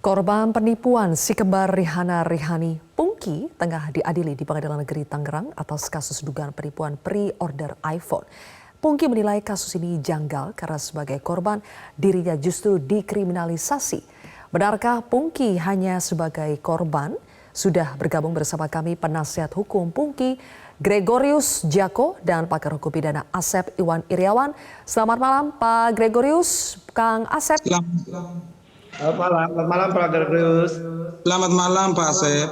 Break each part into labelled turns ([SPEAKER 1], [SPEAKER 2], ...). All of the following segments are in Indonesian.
[SPEAKER 1] Korban penipuan si kembar Rihana Rihani Pungki tengah diadili di Pengadilan Negeri Tangerang atas kasus dugaan penipuan pre-order iPhone. Pungki menilai kasus ini janggal karena sebagai korban dirinya justru dikriminalisasi. Benarkah Pungki hanya sebagai korban? Sudah bergabung bersama kami penasihat hukum Pungki, Gregorius Jako, dan pakar hukum pidana Asep Iwan Iriawan. Selamat malam Pak Gregorius, Kang Asep.
[SPEAKER 2] Selamat malam Pak Gregorius.
[SPEAKER 3] Selamat malam Pak Asep.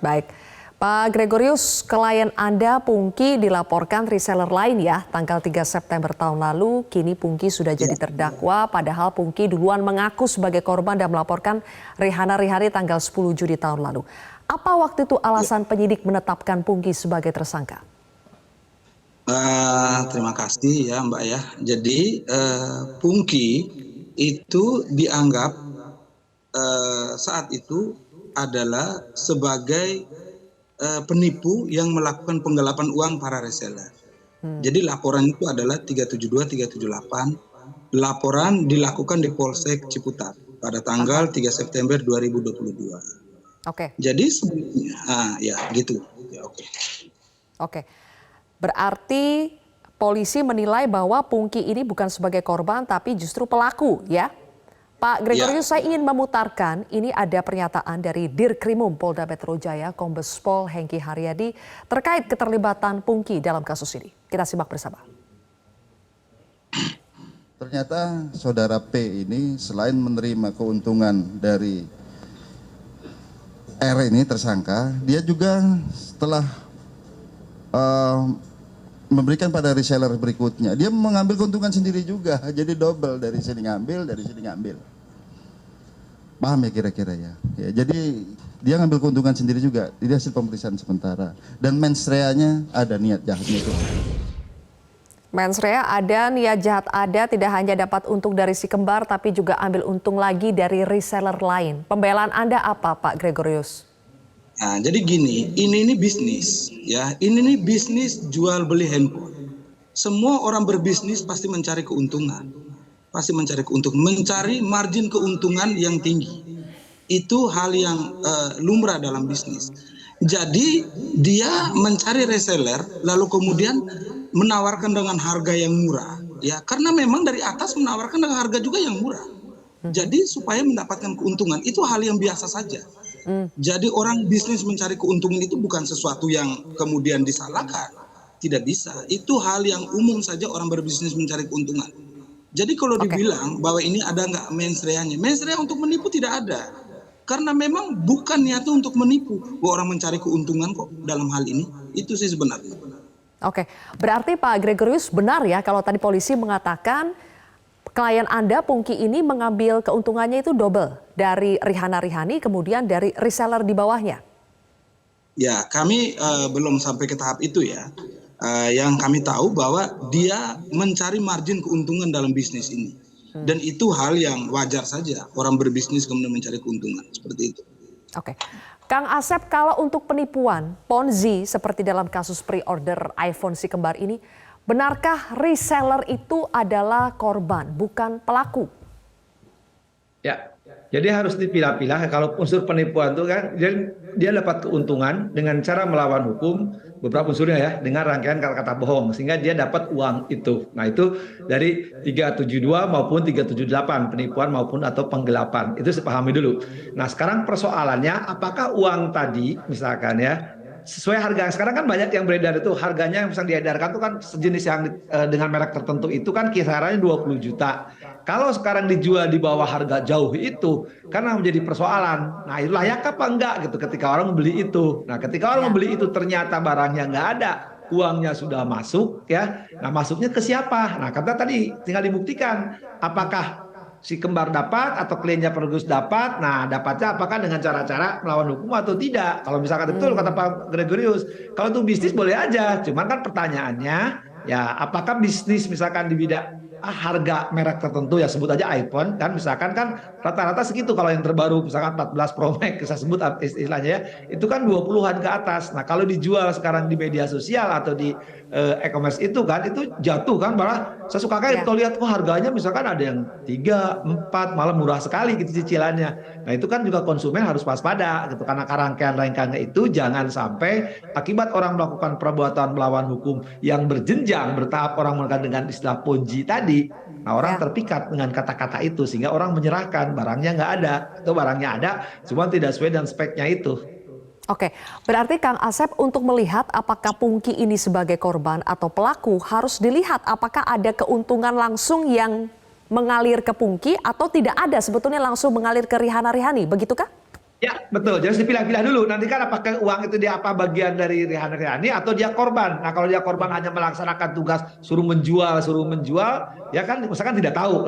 [SPEAKER 1] Baik, Pak Gregorius, klien Anda Pungki dilaporkan reseller lain ya tanggal 3 September tahun lalu. Kini Pungki sudah jadi terdakwa, padahal Pungki duluan mengaku sebagai korban dan melaporkan Rihana Rihani tanggal 10 Juni tahun lalu. Apa waktu itu alasan penyidik menetapkan Pungki sebagai tersangka?
[SPEAKER 3] Terima kasih ya Mbak ya. Jadi Pungki itu dianggap saat itu adalah sebagai penipu yang melakukan penggelapan uang para reseller. Jadi laporan itu adalah 372, 378. Laporan dilakukan di Polsek Ciputat pada tanggal 3 September 2022.
[SPEAKER 1] Oke.
[SPEAKER 3] Jadi sebelumnya, ya gitu. Ya,
[SPEAKER 1] Oke. Berarti polisi menilai bahwa Pungki ini bukan sebagai korban tapi justru pelaku ya? Pak Gregorius, saya ingin memutarkan, ini ada pernyataan dari Dirkrimum Polda Metro Jaya, Kombes Pol Hengki Haryadi, terkait keterlibatan Pungki dalam kasus ini. Kita simak bersama.
[SPEAKER 4] Ternyata saudara P ini selain menerima keuntungan dari R ini tersangka, dia juga setelah memberikan pada reseller berikutnya, dia mengambil keuntungan sendiri juga, jadi double, dari sini ngambil, dari sini ngambil. Paham ya kira-kira ya? Jadi dia ngambil keuntungan sendiri juga, ini hasil pemeriksaan sementara. Dan mens reanya ada, niat jahatnya itu.
[SPEAKER 1] Mens rea ada, niat jahat ada, tidak hanya dapat untung dari si kembar, tapi juga ambil untung lagi dari reseller lain. Pembelaan Anda apa Pak Gregorius?
[SPEAKER 3] Nah, jadi gini, ini bisnis ya. Ini bisnis jual beli handphone. Semua orang berbisnis pasti mencari keuntungan. Pasti mencari keuntungan, mencari margin keuntungan yang tinggi. Itu hal yang lumrah dalam bisnis. Jadi dia mencari reseller lalu kemudian menawarkan dengan harga yang murah ya, karena memang dari atas menawarkan dengan harga juga yang murah. Jadi supaya mendapatkan keuntungan itu hal yang biasa saja. Jadi orang bisnis mencari keuntungan itu bukan sesuatu yang kemudian disalahkan. Tidak bisa. Itu hal yang umum saja orang berbisnis mencari keuntungan. Jadi kalau dibilang bahwa ini ada nggak mens reanya, mens rea untuk menipu tidak ada. Karena memang bukan niatnya untuk menipu. Bahwa orang mencari keuntungan kok dalam hal ini. Itu sih sebenarnya.
[SPEAKER 1] Oke, berarti Pak Gregorius benar ya kalau tadi polisi mengatakan klien Anda, Pungki ini mengambil keuntungannya itu double dari Rihana Rihani, kemudian dari reseller di bawahnya.
[SPEAKER 3] Ya, kami belum sampai ke tahap itu ya. Yang kami tahu bahwa dia mencari margin keuntungan dalam bisnis ini. Dan itu hal yang wajar saja. Orang berbisnis kemudian mencari keuntungan. Seperti itu.
[SPEAKER 1] Oke. Kang Asep, kalau untuk penipuan Ponzi seperti dalam kasus pre-order iPhone si kembar ini, benarkah reseller itu adalah korban, bukan pelaku?
[SPEAKER 2] Ya, jadi harus dipilah-pilah. Kalau unsur penipuan itu kan dia dapat keuntungan dengan cara melawan hukum, beberapa unsurnya ya, dengan rangkaian kata-kata bohong sehingga dia dapat uang itu. Nah, itu dari 372 maupun 378, penipuan maupun atau penggelapan. Itu sepahami dulu. Nah, sekarang persoalannya apakah uang tadi misalkan ya sesuai harga. Sekarang kan banyak yang beredar itu harganya yang bisa diedarkan itu kan sejenis yang dengan merek tertentu itu kan kisarannya 20 juta. Kalau sekarang dijual di bawah harga jauh itu karena menjadi persoalan. Nah, itu layak apa enggak gitu ketika orang membeli itu. Nah, ketika orang membeli itu ternyata barangnya enggak ada, uangnya sudah masuk ya. Nah, masuknya ke siapa? Nah, kata tadi tinggal dibuktikan apakah si kembar dapat atau kliennya Pergus dapat. Nah, dapatnya apakah dengan cara-cara melawan hukum atau tidak? Kalau misalkan betul kata Pak Gregorius, kalau itu bisnis boleh aja. Cuman kan pertanyaannya, ya apakah bisnis misalkan di bidang harga merek tertentu ya, sebut aja iPhone kan, misalkan kan rata-rata segitu kalau yang terbaru misalkan 14 Pro Max kita sebut istilahnya ya, itu kan 20-an ke atas. Nah kalau dijual sekarang di media sosial atau di e-commerce itu kan itu jatuh kan, malah saya suka kayak
[SPEAKER 1] Ya.
[SPEAKER 2] lihat harganya misalkan ada yang 3, 4 malah murah sekali gitu cicilannya. Nah itu kan juga konsumen harus waspada gitu, karena rangkaian-rangkaiannya itu jangan sampai akibat orang melakukan perbuatan melawan hukum yang berjenjang bertahap, orang menggunakan dengan istilah ponzi tadi. Nah orang
[SPEAKER 1] Ya.
[SPEAKER 2] terpikat dengan kata-kata itu sehingga orang menyerahkan barangnya nggak ada atau barangnya ada cuma tidak sesuai dengan speknya itu.
[SPEAKER 1] Oke, berarti Kang Asep untuk melihat apakah Pungki ini sebagai korban atau pelaku harus dilihat apakah ada keuntungan langsung yang mengalir ke Pungki atau tidak ada sebetulnya langsung mengalir ke Rihana Rihani, begitukah?
[SPEAKER 2] Ya betul, jadi dipilah-pilah dulu. Nanti kan apakah uang itu dia apa bagian dari Rihana Rihani atau dia korban. Nah kalau dia korban hanya melaksanakan tugas suruh menjual, ya kan misalkan tidak tahu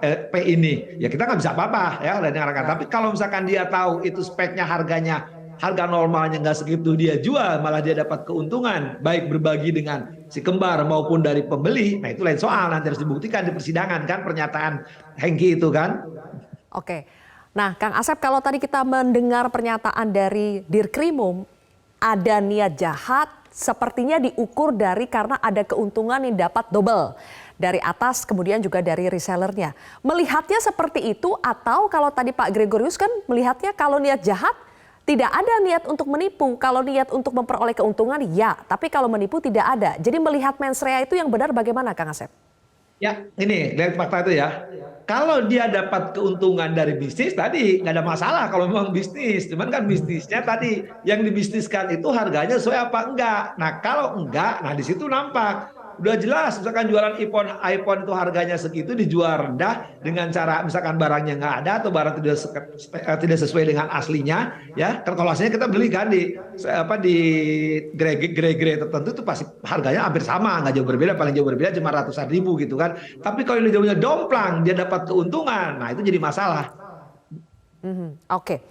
[SPEAKER 2] P ini, ya kita nggak bisa apa-apa ya. Tapi kalau misalkan dia tahu itu speknya harga normalnya nggak segitu dia jual, malah dia dapat keuntungan baik berbagi dengan si kembar maupun dari pembeli. Nah itu lain soal, nanti harus dibuktikan di persidangan kan pernyataan Hengki itu kan.
[SPEAKER 1] Oke. Nah, Kang Asep, kalau tadi kita mendengar pernyataan dari Dirkrimum, ada niat jahat, sepertinya diukur dari karena ada keuntungan yang dapat double dari atas, kemudian juga dari resellernya. Melihatnya seperti itu, atau kalau tadi Pak Gregorius kan melihatnya kalau niat jahat, tidak ada niat untuk menipu. Kalau niat untuk memperoleh keuntungan, ya. Tapi kalau menipu tidak ada. Jadi melihat mens rea itu yang benar bagaimana, Kang Asep?
[SPEAKER 2] Ya, ini lihat fakta itu ya. Kalau dia dapat keuntungan dari bisnis tadi nggak ada masalah kalau memang bisnis. Cuman kan bisnisnya tadi yang dibisniskan itu harganya sesuai apa enggak. Nah kalau enggak, nah di situ nampak. Udah jelas misalkan jualan iPhone itu harganya segitu dijual rendah dengan cara misalkan barangnya nggak ada atau barang tidak sesuai dengan aslinya ya. Kalau aslinya kita beli kan di grade tertentu itu pasti harganya hampir sama, nggak jauh berbeda, paling jauh berbeda cuma ratusan ribu gitu kan. Tapi kalau dia jauhnya domplang dia dapat keuntungan, nah itu jadi masalah.
[SPEAKER 1] Oke,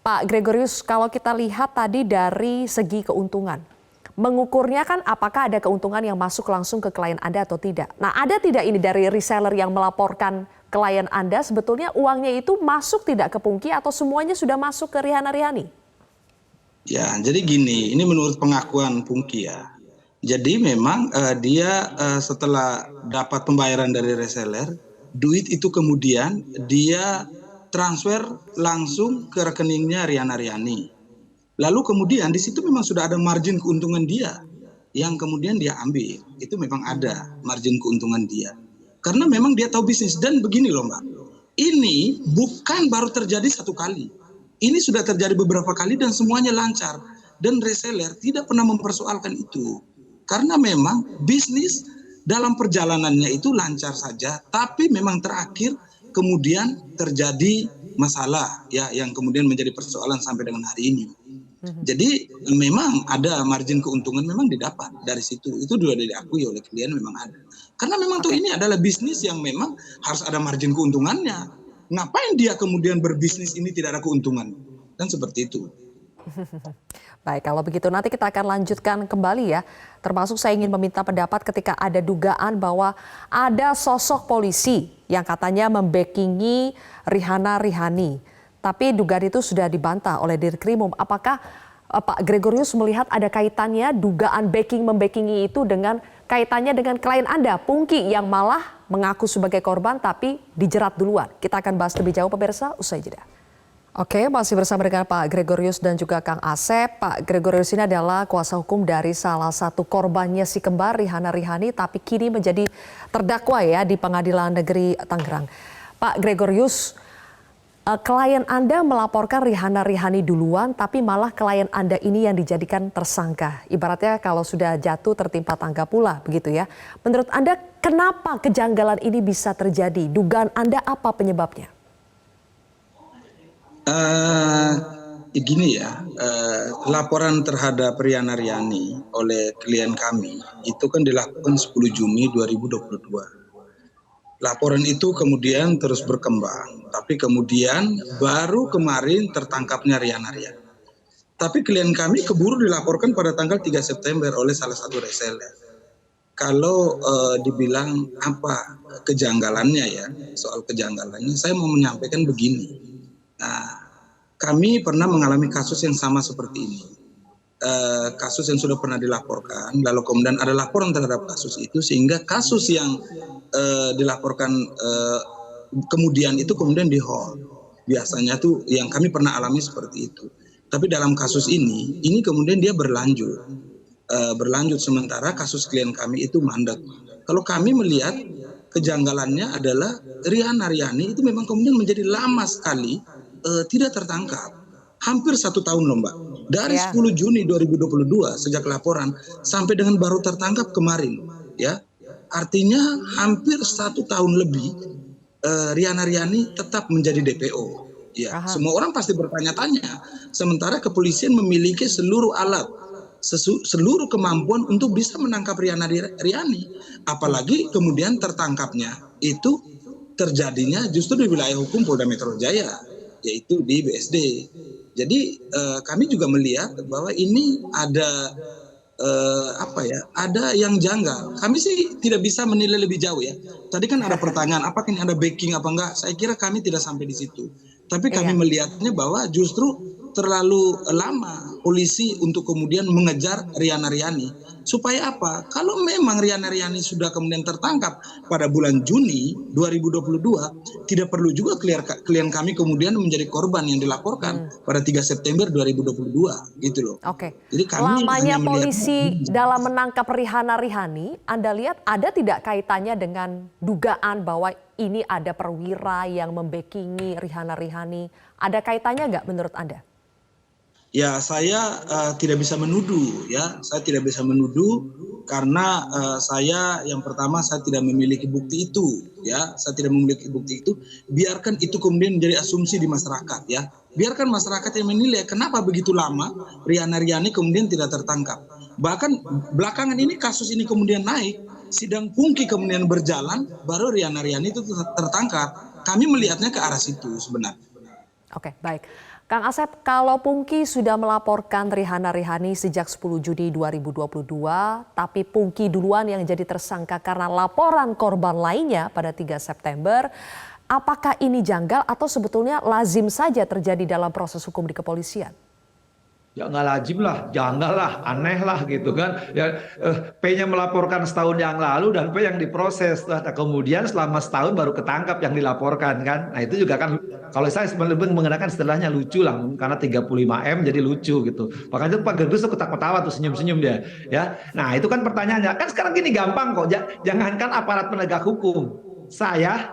[SPEAKER 1] Pak Gregorius, kalau kita lihat tadi dari segi keuntungan, mengukurnya kan apakah ada keuntungan yang masuk langsung ke klien Anda atau tidak. Nah ada tidak ini dari reseller yang melaporkan klien Anda sebetulnya uangnya itu masuk tidak ke Pungki atau semuanya sudah masuk ke Rihana Rihani?
[SPEAKER 3] Ya, jadi gini, ini menurut pengakuan Pungki ya. Jadi memang dia setelah dapat pembayaran dari reseller, duit itu kemudian dia transfer langsung ke rekeningnya Rihana Rihani. Lalu kemudian di situ memang sudah ada margin keuntungan dia yang kemudian dia ambil. Itu memang ada margin keuntungan dia. Karena memang dia tahu bisnis. Dan begini loh Mbak, ini bukan baru terjadi satu kali. Ini sudah terjadi beberapa kali dan semuanya lancar. Dan reseller tidak pernah mempersoalkan itu. Karena memang bisnis dalam perjalanannya itu lancar saja. Tapi memang terakhir kemudian terjadi masalah ya yang kemudian menjadi persoalan sampai dengan hari ini. Jadi memang ada margin keuntungan memang didapat dari situ. Itu juga diakui oleh klien memang ada. Karena memang tuh ini adalah bisnis yang memang harus ada margin keuntungannya. Ngapain dia kemudian berbisnis ini tidak ada keuntungan? Dan seperti itu.
[SPEAKER 1] Baik, kalau begitu nanti kita akan lanjutkan kembali ya. Termasuk saya ingin meminta pendapat ketika ada dugaan bahwa ada sosok polisi yang katanya membackingi Rihana Rihani. Tapi dugaan itu sudah dibantah oleh Dirkrimum. Apakah Pak Gregorius melihat ada kaitannya dugaan membackingi itu dengan kaitannya dengan klien Anda, Pungki, yang malah mengaku sebagai korban tapi dijerat duluan? Kita akan bahas lebih jauh pemirsa, usai jeda. Oke, masih bersama dengan Pak Gregorius dan juga Kang Asep. Pak Gregorius ini adalah kuasa hukum dari salah satu korbannya si kembar Rihana Rihani, tapi kini menjadi terdakwa ya di Pengadilan Negeri Tangerang. Pak Gregorius, klien Anda melaporkan Rihana Rihani duluan, tapi malah klien Anda ini yang dijadikan tersangka. Ibaratnya kalau sudah jatuh tertimpa tangga pula, begitu ya. Menurut Anda, kenapa kejanggalan ini bisa terjadi? Dugaan Anda apa penyebabnya?
[SPEAKER 3] Gini ya, laporan terhadap Rihana Rihani oleh klien kami itu kan dilakukan 10 Juni 2022. Laporan itu kemudian terus berkembang, tapi kemudian baru kemarin tertangkapnya Rihana Rihani. Tapi klien kami keburu dilaporkan pada tanggal 3 September oleh salah satu reseller. kalau dibilang apa kejanggalannya ya, soal kejanggalannya, saya mau menyampaikan begini. Nah, kami pernah mengalami kasus yang sama seperti ini. Kasus yang sudah pernah dilaporkan, lalu kemudian ada laporan terhadap kasus itu, sehingga kasus yang dilaporkan kemudian itu kemudian di hold. Biasanya tuh yang kami pernah alami seperti itu. Tapi dalam kasus ini kemudian dia berlanjut sementara kasus klien kami itu mandek. Kalau kami melihat kejanggalannya adalah Riana Riani itu memang kemudian menjadi lama sekali tidak tertangkap. Hampir 1 tahun loh Mbak. Dari 10 Juni 2022 sejak laporan sampai dengan baru tertangkap kemarin, ya. Artinya hampir 1 tahun lebih Riana Riani tetap menjadi DPO. Ya, semua orang pasti bertanya-tanya. Sementara kepolisian memiliki seluruh alat, seluruh kemampuan untuk bisa menangkap Riana Riani. Apalagi kemudian tertangkapnya itu terjadinya justru di wilayah hukum Polda Metro Jaya, yaitu di BSD. Jadi kami juga melihat bahwa ini ada ada yang janggal. Kami sih tidak bisa menilai lebih jauh ya. Tadi kan ada pertanyaan, apakah ini ada backing apa enggak? Saya kira kami tidak sampai di situ. Tapi kami melihatnya bahwa justru terlalu lama polisi untuk kemudian mengejar Riana Riani. Supaya apa? Kalau memang Riana Riani sudah kemudian tertangkap pada bulan Juni 2022, tidak perlu juga klien kami kemudian menjadi korban yang dilaporkan pada 3 September 2022, gitu loh.
[SPEAKER 1] Oke.
[SPEAKER 3] Jadi kami
[SPEAKER 1] lamanya polisi dalam menangkap Riana Riani, Anda lihat ada tidak kaitannya dengan dugaan bahwa ini ada perwira yang membackingi Riana Riani? Ada kaitannya nggak menurut Anda?
[SPEAKER 3] Ya, saya tidak bisa menuduh ya. Saya tidak bisa menuduh karena saya yang pertama saya tidak memiliki bukti itu ya. Saya tidak memiliki bukti itu. Biarkan itu kemudian menjadi asumsi di masyarakat ya. Biarkan masyarakat yang menilai kenapa begitu lama Riana Riani kemudian tidak tertangkap. Bahkan belakangan ini kasus ini kemudian naik, sidang Pungki kemudian berjalan, baru Riana Riani itu tertangkap. Kami melihatnya ke arah situ sebenarnya.
[SPEAKER 1] Oke, baik. Kang Asep, kalau Pungki sudah melaporkan Riana Riani sejak 10 Juni 2022, tapi Pungki duluan yang jadi tersangka karena laporan korban lainnya pada 3 September, apakah ini janggal atau sebetulnya lazim saja terjadi dalam proses hukum di kepolisian?
[SPEAKER 2] Ya nggak lazim lah, janggal lah, aneh lah gitu kan. Ya, P-nya melaporkan setahun yang lalu dan P yang diproses. Nah, kemudian selama setahun baru ketangkap yang dilaporkan kan. Nah itu juga kan, kalau saya sebenarnya menggunakan istilahnya lucu lah, karena 35M jadi lucu gitu. Makanya Pak Gergus tuh ketawa tuh senyum-senyum dia. Ya, nah itu kan pertanyaannya. Kan sekarang gini gampang kok, jangankan aparat penegak hukum. Saya,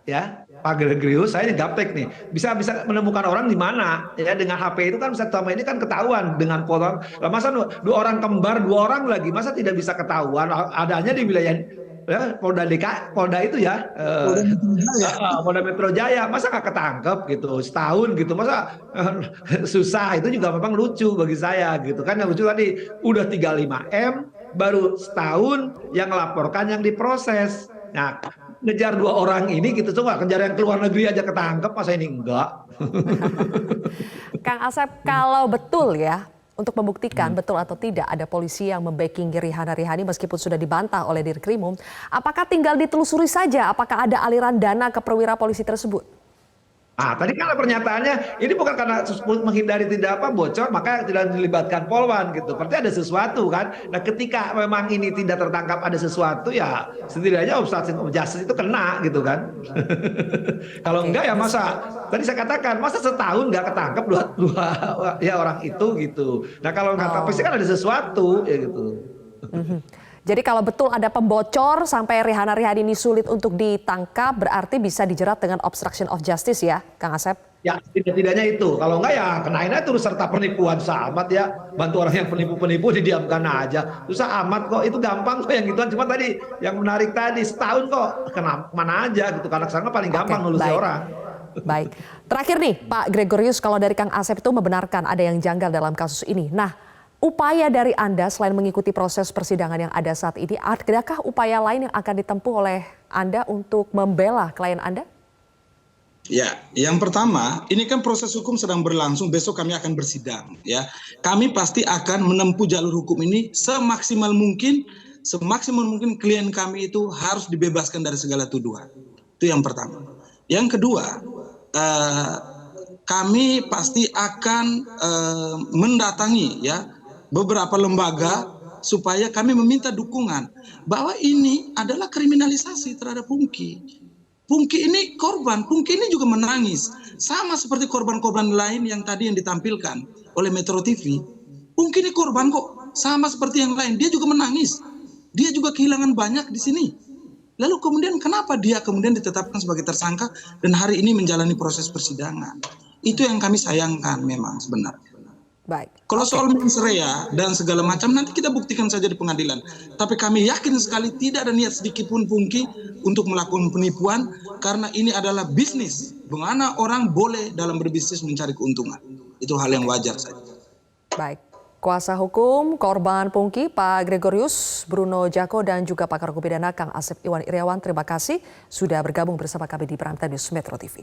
[SPEAKER 2] ya. Pak Gregorius, saya gaptek nih, bisa menemukan orang di mana ya, dengan HP itu kan bisa, selama ini kan ketahuan dengan foto. Masa 2 orang kembar, 2 orang lagi, masa tidak bisa ketahuan? Adanya di wilayah ya, Polda itu ya, Polda Metro Jaya, masa nggak ketangkep gitu setahun gitu, masa susah? Itu juga memang lucu bagi saya gitu kan. Yang lucu tadi udah 35M baru setahun yang melaporkan yang diproses. Nah, ngejar 2 orang ini gitu, coba kejar yang keluar negeri aja ketangkep, masa ini enggak?
[SPEAKER 1] Kang Asep, kalau betul ya, untuk membuktikan betul atau tidak ada polisi yang membacking Riana Riani meskipun sudah dibantah oleh Dirkrimum, apakah tinggal ditelusuri saja apakah ada aliran dana ke perwira polisi tersebut?
[SPEAKER 2] Ah, tadi kan pernyataannya ini bukan karena menghindari tidak bocor, maka tidak dilibatkan Polwan gitu. Berarti ada sesuatu kan. Nah, ketika memang ini tidak tertangkap ada sesuatu, ya setidaknya obstruction of justice itu kena gitu kan. Kalau enggak ya masa, tadi saya katakan masa setahun nggak ketangkap dua ya orang itu gitu. Nah kalau nggak pasti kan ada sesuatu ya gitu.
[SPEAKER 1] Jadi kalau betul ada pembocor sampai Riana Riani ini sulit untuk ditangkap, berarti bisa dijerat dengan obstruction of justice ya, Kang Asep?
[SPEAKER 2] Ya, tidaknya itu. Kalau enggak ya kenainnya turut serta penipuan, amat ya. Bantu orang yang penipu-penipu didiamkan aja. Susah amat kok, itu gampang kok yang gituan. Cuma tadi yang menarik tadi setahun kok kena mana aja gitu. Karena kesana paling gampang nulis orang.
[SPEAKER 1] Baik. Terakhir nih Pak Gregorius, kalau dari Kang Asep itu membenarkan ada yang janggal dalam kasus ini. Nah, upaya dari Anda selain mengikuti proses persidangan yang ada saat ini, adakah upaya lain yang akan ditempuh oleh Anda untuk membela klien Anda?
[SPEAKER 3] Ya, yang pertama, ini kan proses hukum sedang berlangsung, besok kami akan bersidang ya. Kami pasti akan menempuh jalur hukum ini semaksimal mungkin semaksimum mungkin klien kami itu harus dibebaskan dari segala tuduhan. Itu yang pertama. Yang kedua, kami pasti akan mendatangi ya beberapa lembaga supaya kami meminta dukungan bahwa ini adalah kriminalisasi terhadap Pungki. Pungki ini korban, Pungki ini juga menangis. Sama seperti korban-korban lain yang tadi yang ditampilkan oleh Metro TV. Pungki ini korban kok, sama seperti yang lain. Dia juga menangis. Dia juga kehilangan banyak di sini. Lalu kemudian kenapa dia kemudian ditetapkan sebagai tersangka dan hari ini menjalani proses persidangan? Itu yang kami sayangkan memang sebenarnya.
[SPEAKER 1] Baik.
[SPEAKER 3] Kalau soal mens rea dan segala macam nanti kita buktikan saja di pengadilan. Tapi kami yakin sekali tidak ada niat sedikit pun Pungki untuk melakukan penipuan karena ini adalah bisnis. Bagaimana orang boleh dalam berbisnis mencari keuntungan? Itu hal yang wajar saja.
[SPEAKER 1] Baik. Kuasa hukum korban Pungki, Pak Gregorius Bruno Jako dan juga pakar hukum pidana Kang Asep Iwan Iriawan, terima kasih sudah bergabung bersama kami di Prime Time News Metro TV.